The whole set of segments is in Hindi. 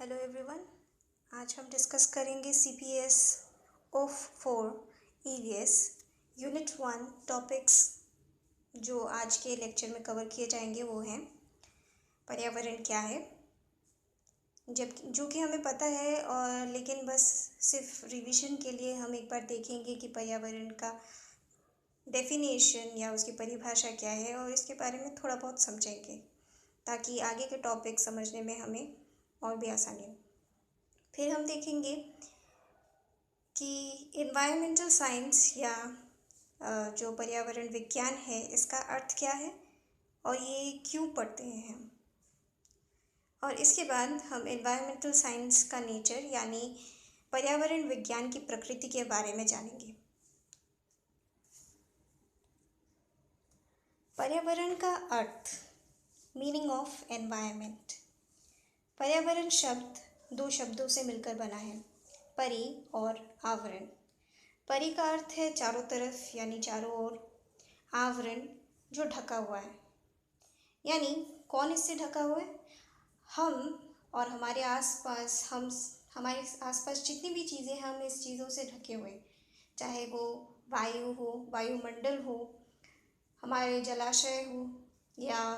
Hello everyone. आज हम डिस्कस करेंगे CPS of 4 EVS unit 1 topics जो आज के लेक्चर में कवर किए जाएंगे वो हैं पर्यावरण क्या है, जब जो कि हमें पता है और लेकिन बस सिर्फ रिवीजन के लिए हम एक बार देखेंगे कि पर्यावरण का डेफिनेशन या उसकी परिभाषा क्या है और इसके बारे में थोड़ा बहुत समझेंगे ताकि आगे के टॉपिक समझने में हमें और भी आसानी हो। फिर हम देखेंगे कि इन्वायरमेंटल साइंस या जो पर्यावरण विज्ञान है इसका अर्थ क्या है और ये क्यों पढ़ते हैं हम। और इसके बाद हम इन्वायरमेंटल साइंस का नेचर यानी पर्यावरण विज्ञान की प्रकृति के बारे में जानेंगे। पर्यावरण का अर्थ, मीनिंग ऑफ एनवायरनमेंट। पर्यावरण शब्द दो शब्दों से मिलकर बना है, परि और आवरण। परि का अर्थ है चारों तरफ यानी चारों ओर, आवरण जो ढका हुआ है, यानी कौन इससे ढका हुआ है, हम और हमारे आसपास, हमारे आसपास जितनी भी चीज़ें हम इस चीज़ों से ढके हुए, चाहे वो वायु हो, वायुमंडल हो, हमारे जलाशय हो या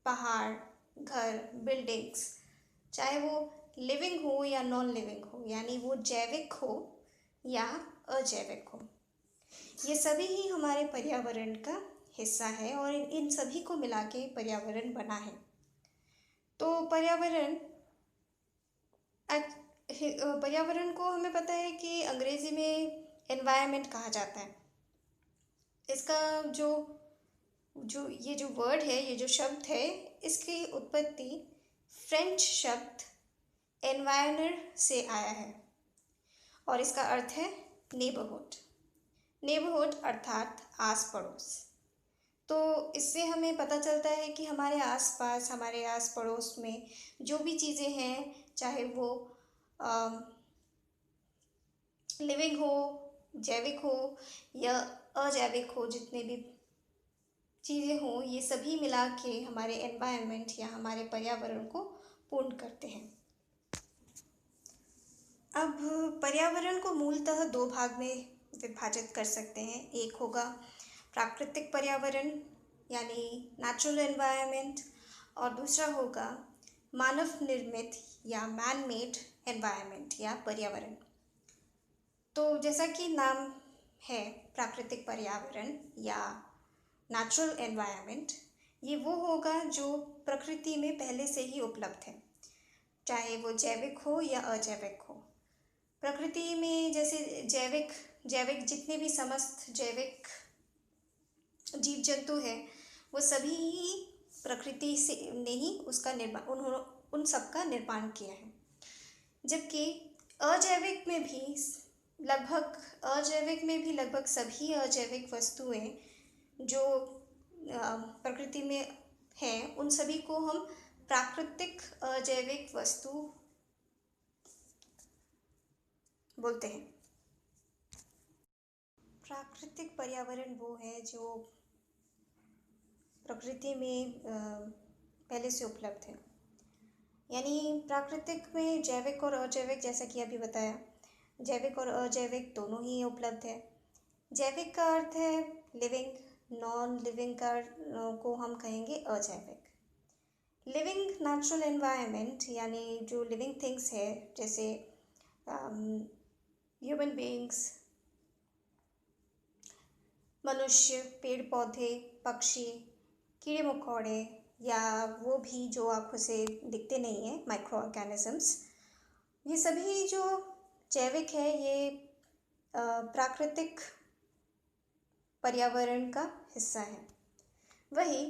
पहाड़, घर, बिल्डिंग्स, चाहे वो लिविंग हो या नॉन लिविंग हो, यानी वो जैविक हो या अजैविक हो, ये सभी ही हमारे पर्यावरण का हिस्सा है और इन सभी को मिला के पर्यावरण बना है। तो पर्यावरण को हमें पता है कि अंग्रेज़ी में एनवायरनमेंट कहा जाता है। इसका ये जो वर्ड है, ये जो शब्द है, इसकी उत्पत्ति फ्रेंच शब्द एनवायरनर से आया है और इसका अर्थ है नेबरहुड। नेबरहुड अर्थात आस पड़ोस। तो इससे हमें पता चलता है कि हमारे आसपास, हमारे आस पड़ोस में जो भी चीज़ें हैं, चाहे वो लिविंग हो, जैविक हो या अजैविक हो, जितने भी चीज़ें हों, ये सभी मिला के हमारे एनवायरनमेंट या हमारे पर्यावरण को पूर्ण करते हैं। अब पर्यावरण को मूलतः दो भाग में विभाजित कर सकते हैं। एक होगा प्राकृतिक पर्यावरण यानी नेचुरल एनवायरनमेंट और दूसरा होगा मानव निर्मित या मैन मेड एनवायरनमेंट या पर्यावरण। तो जैसा कि नाम है प्राकृतिक पर्यावरण या नेचुरल एनवायरनमेंट, ये वो होगा जो प्रकृति में पहले से ही उपलब्ध है, चाहे वो जैविक हो या अजैविक हो। प्रकृति में जैसे जैविक जितने भी समस्त जैविक जीव जंतु हैं, वो सभी ही प्रकृति से ने ही उसका निर्माण, उन सब का निर्माण किया है। जबकि अजैविक में भी लगभग सभी अजैविक वस्तुएं जो प्रकृति में हैं, उन सभी को हम प्राकृतिक अजैविक वस्तु बोलते हैं। प्राकृतिक पर्यावरण वो है जो प्रकृति में पहले से उपलब्ध है, यानी प्राकृतिक में जैविक और अजैविक, जैसा कि अभी बताया, जैविक और अजैविक दोनों ही उपलब्ध है। जैविक का अर्थ है लिविंग, नॉन लिविंग को हम कहेंगे अजैविक। लिविंग नेचुरल एनवायरनमेंट यानी जो लिविंग थिंग्स है, जैसे ह्यूमन बीइंग्स, मनुष्य, पेड़ पौधे, पक्षी, कीड़े मकोड़े या वो भी जो आँखों से दिखते नहीं हैं, माइक्रो ऑर्गेनिजम्स, ये सभी जो जैविक है, ये प्राकृतिक पर्यावरण का हिस्सा है। वही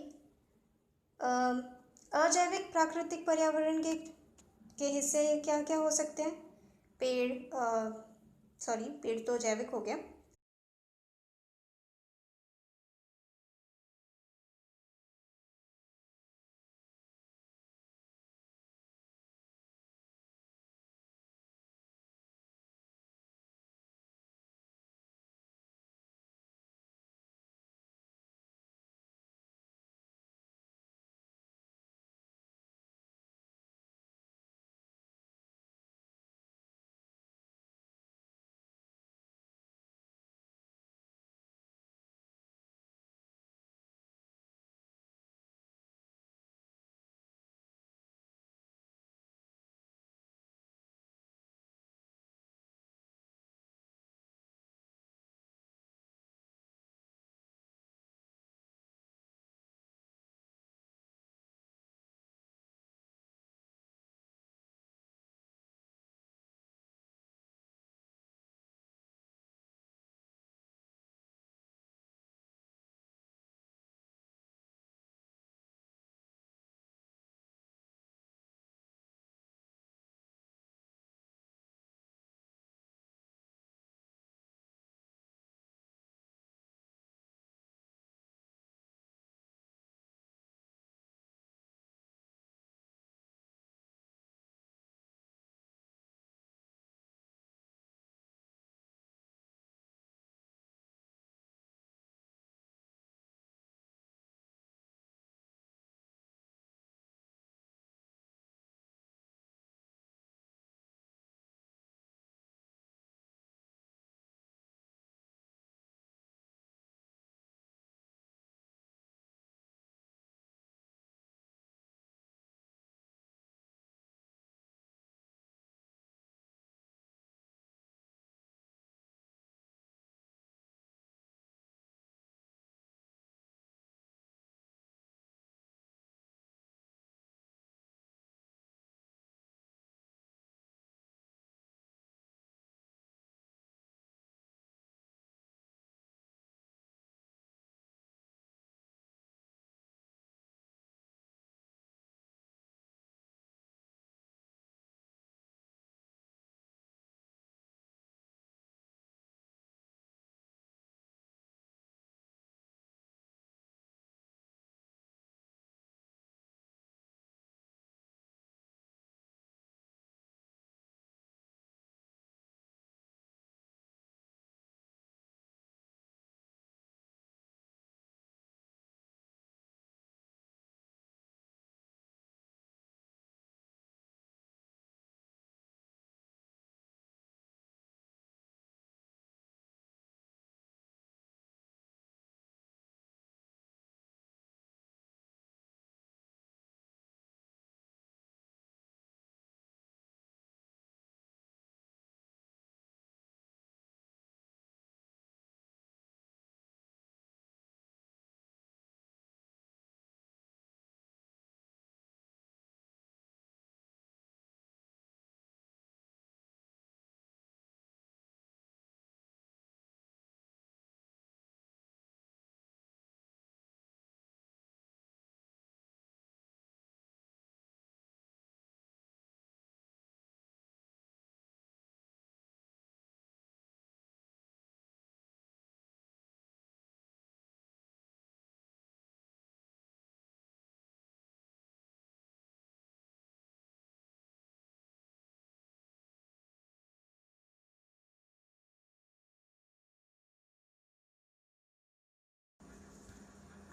अजैविक प्राकृतिक पर्यावरण के हिस्से क्या क्या हो सकते हैं? पेड़ तो जैविक हो गया।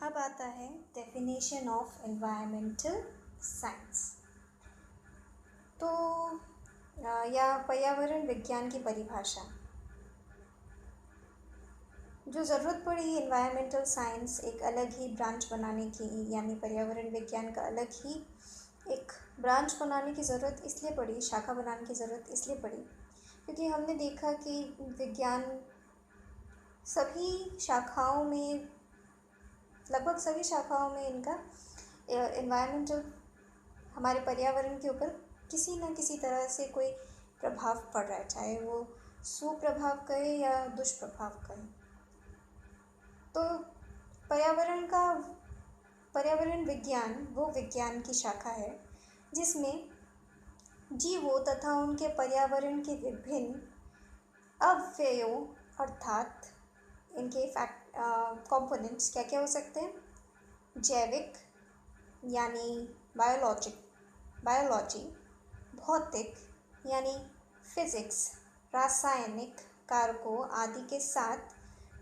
अब आता है डेफिनेशन ऑफ एनवायरमेंटल साइंस। तो या पर्यावरण विज्ञान की परिभाषा। जो ज़रूरत पड़ी एनवायरमेंटल साइंस एक अलग ही ब्रांच बनाने की, यानी पर्यावरण विज्ञान का अलग ही एक ब्रांच बनाने की ज़रूरत इसलिए पड़ी, शाखा बनाने की ज़रूरत इसलिए पड़ी क्योंकि हमने देखा कि विज्ञान सभी शाखाओं में, लगभग सभी शाखाओं में इनका एनवायरमेंटल, हमारे पर्यावरण के ऊपर किसी न किसी तरह से कोई प्रभाव पड़ रहा है, चाहे वो सुप्रभाव कहे या दुष्प्रभाव कहे। तो पर्यावरण विज्ञान वो विज्ञान की शाखा है जिसमें जीवों तथा उनके पर्यावरण के विभिन्न अवयवों अर्थात इनके कंपोनेंट्स क्या क्या हो सकते हैं, जैविक यानी बायोलॉजी, भौतिक यानी फिजिक्स, रासायनिक कारकों आदि के साथ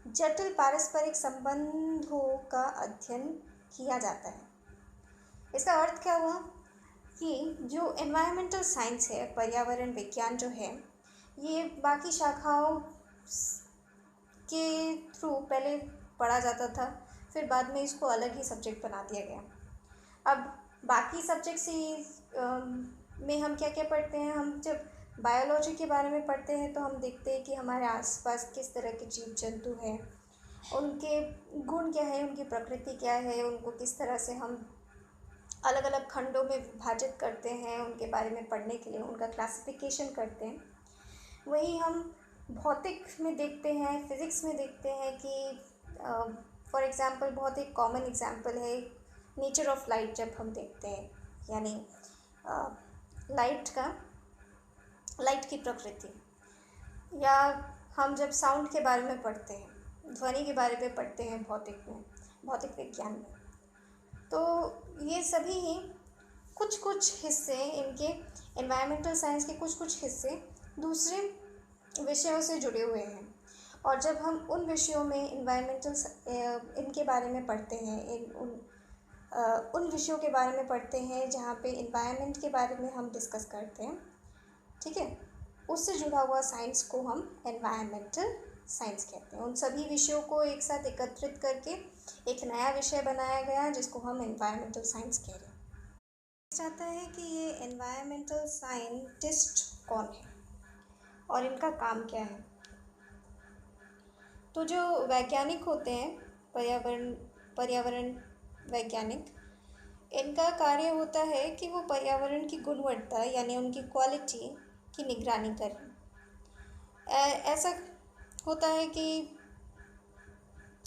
जटिल पारस्परिक संबंधों का अध्ययन किया जाता है। इसका अर्थ क्या हुआ कि जो एनवायरमेंटल साइंस है, पर्यावरण विज्ञान जो है, ये बाकी शाखाओं के थ्रू पहले पढ़ा जाता था, फिर बाद में इसको अलग ही सब्जेक्ट बना दिया गया। अब बाकी सब्जेक्ट से में हम क्या क्या पढ़ते हैं, हम जब बायोलॉजी के बारे में पढ़ते हैं तो हम देखते हैं कि हमारे आसपास किस तरह के जीव जंतु हैं, उनके गुण क्या है, उनकी प्रकृति क्या है, उनको किस तरह से हम अलग अलग खंडों में विभाजित करते हैं, उनके बारे में पढ़ने के लिए उनका क्लासिफिकेशन करते हैं। वही हम भौतिक में देखते हैं, फिज़िक्स में देखते हैं कि फॉर एग्ज़ाम्पल बहुत एक कॉमन एग्ज़ाम्पल है नेचर ऑफ लाइट। जब हम देखते हैं यानी लाइट की प्रकृति, या हम जब साउंड के बारे में पढ़ते हैं, ध्वनि के बारे में पढ़ते हैं भौतिक विज्ञान में, तो ये सभी ही कुछ हिस्से इनके एनवायरमेंटल साइंस के कुछ हिस्से दूसरे विषयों से जुड़े हुए हैं। और जब हम उन विषयों में इनके बारे में पढ़ते हैं, उन विषयों के बारे में पढ़ते हैं जहाँ पे इन्वायरमेंट के बारे में हम डिस्कस करते हैं, ठीक है, उससे जुड़ा हुआ साइंस को हम एनवायरमेंटल साइंस कहते हैं। उन सभी विषयों को एक साथ एकत्रित करके एक नया विषय बनाया गया जिसको हम एनवायरमेंटल साइंस कह रहे हैं। चाहता है कि ये एनवायरमेंटल साइंटिस्ट कौन है और इनका काम क्या है। तो जो वैज्ञानिक होते हैं, पर्यावरण वैज्ञानिक, इनका कार्य होता है कि वो पर्यावरण की गुणवत्ता यानी उनकी क्वालिटी की निगरानी करें। ऐसा होता है कि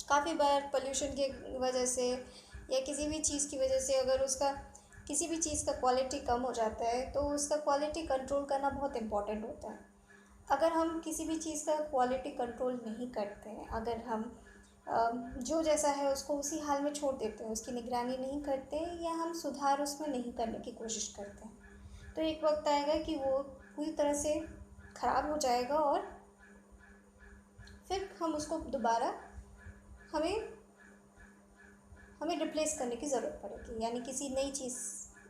काफ़ी बार पोल्यूशन की वजह से या किसी भी चीज़ की वजह से अगर उसका किसी भी चीज़ का क्वालिटी कम हो जाता है तो उसका क्वालिटी कंट्रोल करना बहुत इम्पॉर्टेंट होता है। अगर हम किसी भी चीज़ का क्वालिटी कंट्रोल नहीं करते हैं, अगर हम जो जैसा है उसको उसी हाल में छोड़ देते हैं, उसकी निगरानी नहीं करते या हम सुधार उसमें नहीं करने की कोशिश करते हैं, तो एक वक्त आएगा कि वो पूरी तरह से ख़राब हो जाएगा और फिर हम उसको दोबारा हमें रिप्लेस करने की ज़रूरत पड़ेगी, यानी किसी नई चीज़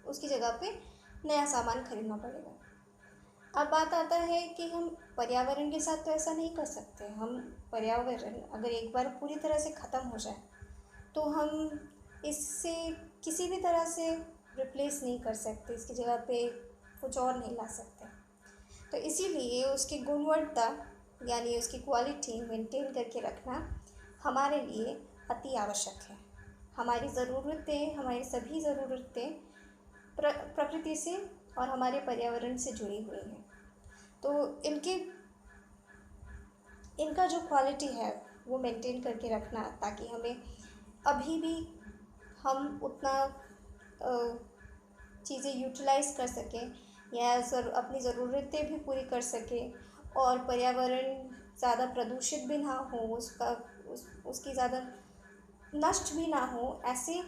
उसकी जगह पे नया सामान खरीदना पड़ेगा। अब बात आता है कि हम पर्यावरण के साथ तो ऐसा नहीं कर सकते। हम पर्यावरण अगर एक बार पूरी तरह से ख़त्म हो जाए तो हम इससे किसी भी तरह से रिप्लेस नहीं कर सकते, इसकी जगह पे कुछ और नहीं ला सकते। तो इसीलिए उसकी गुणवत्ता यानी उसकी क्वालिटी मेंटेन करके रखना हमारे लिए अति आवश्यक है। हमारी ज़रूरतें, हमारी सभी ज़रूरतें प्रकृति से और हमारे पर्यावरण से जुड़ी हुई हैं। तो इनका जो क्वालिटी है वो मेंटेन करके रखना, ताकि हमें अभी भी हम उतना चीज़ें यूटिलाइज़ कर सकें या अपनी ज़रूरतें भी पूरी कर सकें और पर्यावरण ज़्यादा प्रदूषित भी ना हो, उसकी ज़्यादा नष्ट भी ना हो। ऐसे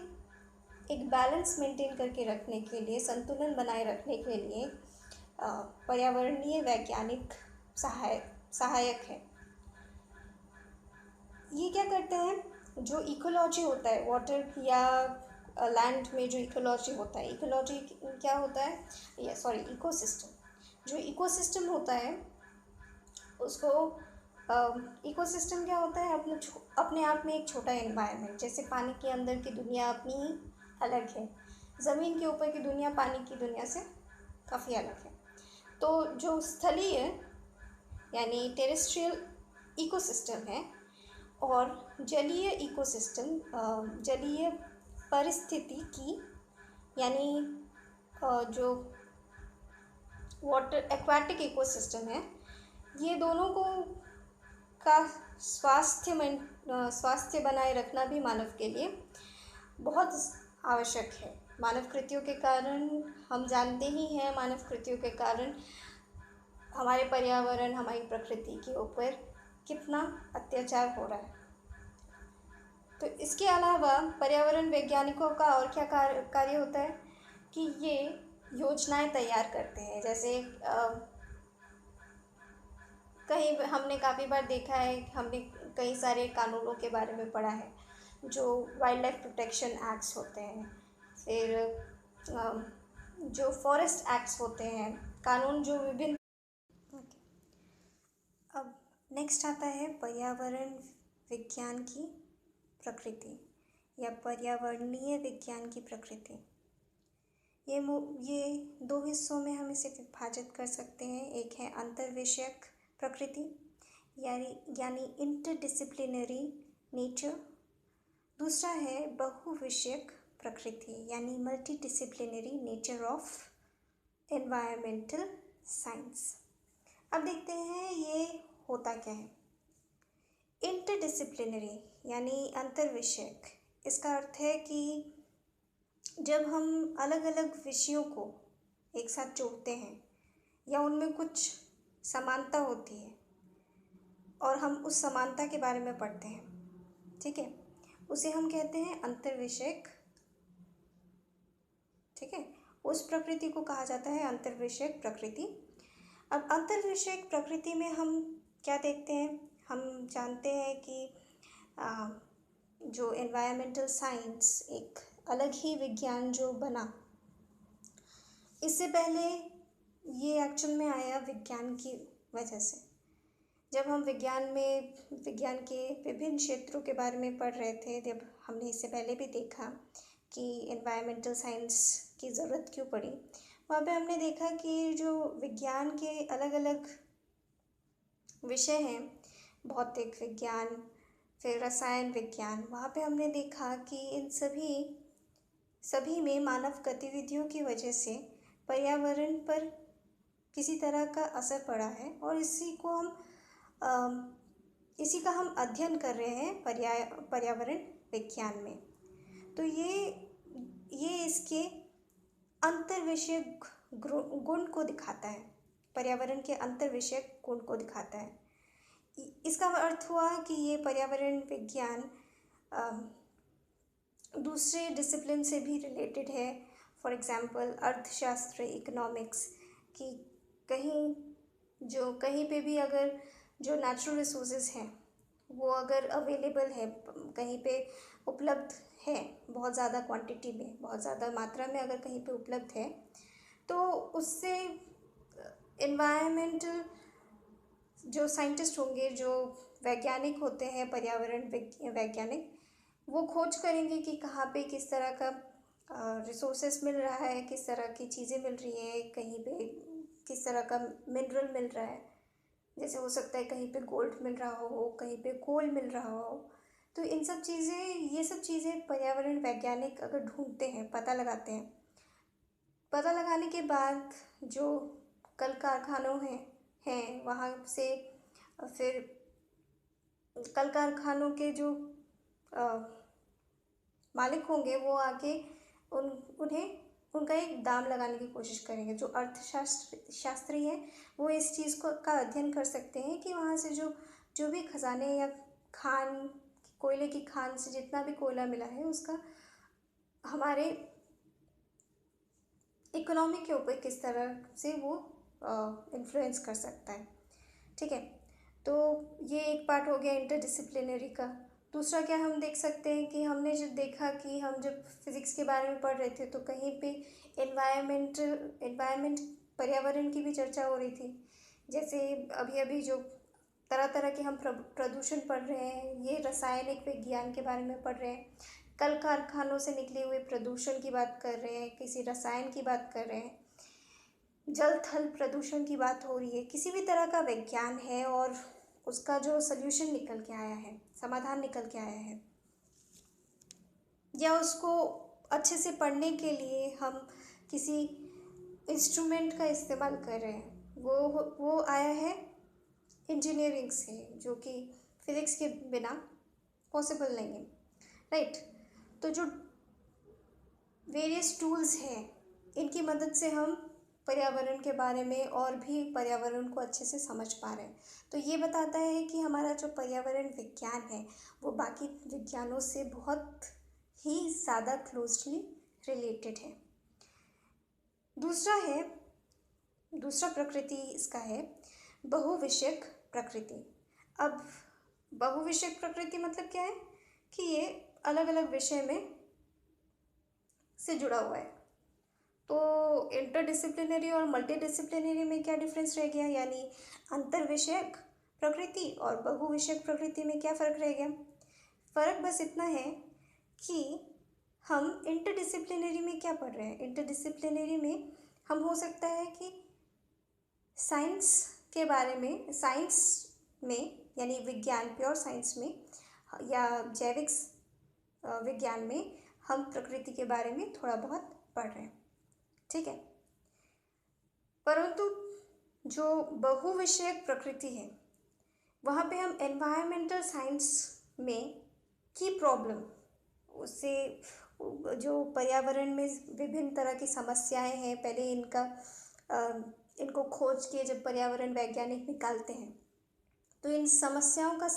एक बैलेंस मेंटेन करके रखने के लिए, संतुलन बनाए रखने के लिए पर्यावरणीय वैज्ञानिक सहायक है। ये क्या करते हैं जो इकोलॉजी होता है वाटर या लैंड में, जो इकोलॉजी होता है, इकोलॉजी क्या होता है, या सॉरी इकोसिस्टम, जो इकोसिस्टम होता है उसको इकोसिस्टम क्या होता है, अपने आप में एक छोटा एनवायरनमेंट। जैसे पानी के अंदर की दुनिया अपनी ही अलग है, ज़मीन के ऊपर की दुनिया पानी की दुनिया से काफ़ी अलग है। तो जो स्थलीय यानी टेरेस्ट्रियल इकोसिस्टम है और जलीय इकोसिस्टम, जलीय पारिस्थितिकी यानी जो वाटर एक्वाटिक इकोसिस्टम है, ये दोनों को का स्वास्थ्य बनाए रखना भी मानव के लिए बहुत आवश्यक है। मानव कृतियों के कारण हम जानते ही हैं, मानव कृतियों के कारण हमारे पर्यावरण, हमारी प्रकृति के ऊपर कितना अत्याचार हो रहा है। तो इसके अलावा पर्यावरण वैज्ञानिकों का और क्या कार्य होता है कि ये योजनाएं तैयार करते हैं। जैसे कहीं हमने काफ़ी बार देखा है, हमने कई सारे कानूनों के बारे में पढ़ा है, जो वाइल्ड लाइफ प्रोटेक्शन एक्ट्स होते हैं, फिर जो फॉरेस्ट एक्ट्स होते हैं, कानून जो विभिन्न। अब नेक्स्ट आता है पर्यावरण विज्ञान की प्रकृति या पर्यावरणीय विज्ञान की प्रकृति। ये दो हिस्सों में हम इसे विभाजित कर सकते हैं। एक है अंतर्विषयक प्रकृति यानी इंटरडिसिप्लिनरी नेचर, दूसरा है बहुविषयक प्रकृति यानी multidisciplinary nature of environmental science. अब देखते हैं ये होता क्या है। इंटरडिसिप्लिनरी यानी अंतर्विषयक, इसका अर्थ है कि जब हम अलग अलग विषयों को एक साथ जोड़ते हैं या उनमें कुछ समानता होती है और हम उस समानता के बारे में पढ़ते हैं, ठीक है, उसे हम कहते हैं अंतर्विषयक। ठीक है, उस प्रकृति को कहा जाता है अंतर्विषयक प्रकृति। अब अंतर्विषयक प्रकृति में हम क्या देखते हैं, हम जानते हैं कि जो एनवायरमेंटल साइंस एक अलग ही विज्ञान जो बना, इससे पहले ये एक्चुअल में आया विज्ञान की वजह से। जब हम विज्ञान के विभिन्न क्षेत्रों के बारे में पढ़ रहे थे, जब हमने इससे पहले भी देखा कि एनवायरमेंटल साइंस की ज़रूरत क्यों पड़ी, वहाँ पे हमने देखा कि जो विज्ञान के अलग अलग विषय हैं, भौतिक विज्ञान, फिर रसायन विज्ञान, वहाँ पे हमने देखा कि इन सभी में मानव गतिविधियों की वजह से पर्यावरण पर किसी तरह का असर पड़ा है और इसी का हम अध्ययन कर रहे हैं पर्यावरण विज्ञान में। तो ये इसके अंतर्विषयक गुण को दिखाता है, पर्यावरण के अंतर्विषयक गुण को दिखाता है। इसका अर्थ हुआ कि ये पर्यावरण विज्ञान दूसरे डिसिप्लिन से भी रिलेटेड है। फॉर एग्जांपल अर्थशास्त्र, इकोनॉमिक्स, कि कहीं पे भी अगर जो नेचुरल रिसोर्सेज हैं वो अगर अवेलेबल है, कहीं पे उपलब्ध है, बहुत ज़्यादा क्वांटिटी में, बहुत ज़्यादा मात्रा में अगर कहीं पे उपलब्ध है, तो उससे एनवायरमेंटल जो साइंटिस्ट होंगे, जो वैज्ञानिक होते हैं, पर्यावरण वैज्ञानिक, वो खोज करेंगे कि कहाँ पे किस तरह का रिसोर्सेस मिल रहा है, किस तरह की चीज़ें मिल रही है, कहीं पे किस तरह का मिनरल मिल रहा है। जैसे हो सकता है कहीं पे गोल्ड मिल रहा हो, कहीं पे कोल मिल रहा हो। तो ये सब चीज़ें पर्यावरण वैज्ञानिक अगर ढूंढते हैं, पता लगाते हैं, पता लगाने के बाद जो कल कारखानों हैं वहाँ से फिर कल कारखानों के जो मालिक होंगे वो आके उनका एक दाम लगाने की कोशिश करेंगे। जो शास्त्री हैं वो इस चीज़ का अध्ययन कर सकते हैं कि वहाँ से जो भी खजाने या कोयले की खान से जितना भी कोयला मिला है उसका हमारे इकोनॉमी के ऊपर किस तरह से वो इन्फ्लुएंस कर सकता है। ठीक है, तो ये एक पार्ट हो गया इंटरडिसिप्लिनरी का। दूसरा क्या हम देख सकते हैं कि हमने जब देखा कि हम जब फिज़िक्स के बारे में पढ़ रहे थे तो कहीं पे एनवायरनमेंट पर्यावरण की भी चर्चा हो रही थी। जैसे अभी अभी जो तरह तरह के हम प्रदूषण पढ़ रहे हैं, ये रासायनिक विज्ञान के बारे में पढ़ रहे हैं। कल कारखानों से निकले हुए प्रदूषण की बात कर रहे हैं, किसी रसायन की बात कर रहे हैं, जल थल प्रदूषण की बात हो रही है। किसी भी तरह का विज्ञान है और उसका जो सल्यूशन निकल के आया है, समाधान निकल के आया है, या उसको अच्छे से पढ़ने के लिए हम किसी इंस्ट्रूमेंट का इस्तेमाल कर रहे हैं, वो आया है इंजीनियरिंग से, जो कि फिज़िक्स के बिना पॉसिबल नहीं है, राइट। तो जो वेरियस टूल्स हैं, इनकी मदद से हम पर्यावरण के बारे में और भी पर्यावरण को अच्छे से समझ पा रहे हैं। तो ये बताता है कि हमारा जो पर्यावरण विज्ञान है वो बाकी विज्ञानों से बहुत ही ज़्यादा क्लोजली रिलेटेड है। दूसरा प्रकृति इसका है बहुविषयक प्रकृति। अब बहुविषयक प्रकृति मतलब क्या है कि ये अलग अलग विषय में से जुड़ा हुआ है। तो इंटरडिसिप्लिनरी और मल्टीडिसिप्लिनरी में क्या डिफरेंस रह गया, यानी अंतर विषयक प्रकृति और बहुविषयक प्रकृति में क्या फ़र्क रह गया। फ़र्क बस इतना है कि हम इंटरडिसिप्लिनरी में क्या पढ़ रहे हैं। इंटरडिसिप्लिनरी में हम हो सकता है कि साइंस के बारे में, साइंस में यानी विज्ञान, प्योर साइंस में या जैविक विज्ञान में हम प्रकृति के बारे में थोड़ा बहुत पढ़ रहे हैं, ठीक है। परंतु जो बहुविषयक प्रकृति है वहाँ पे हम एनवायरमेंटल साइंस में की प्रॉब्लम, उससे जो पर्यावरण में विभिन्न तरह की समस्याएं हैं, पहले इनको खोज के जब पर्यावरण वैज्ञानिक निकालते हैं तो इन समस्याओं का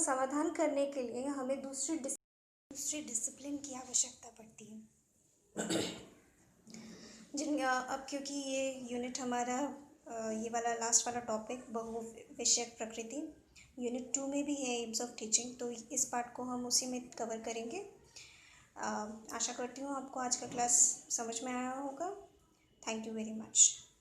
समाधान करने के लिए हमें दूसरी डिसिप्लिन की आवश्यकता पड़ती है। अब क्योंकि ये यूनिट हमारा ये वाला लास्ट वाला टॉपिक बहुविषयक प्रकृति यूनिट 2 में भी है, एम्स ऑफ टीचिंग, तो इस पार्ट को हम उसी में कवर करेंगे। आशा करती हूँ आपको आज का क्लास समझ में आया होगा। Thank you very much.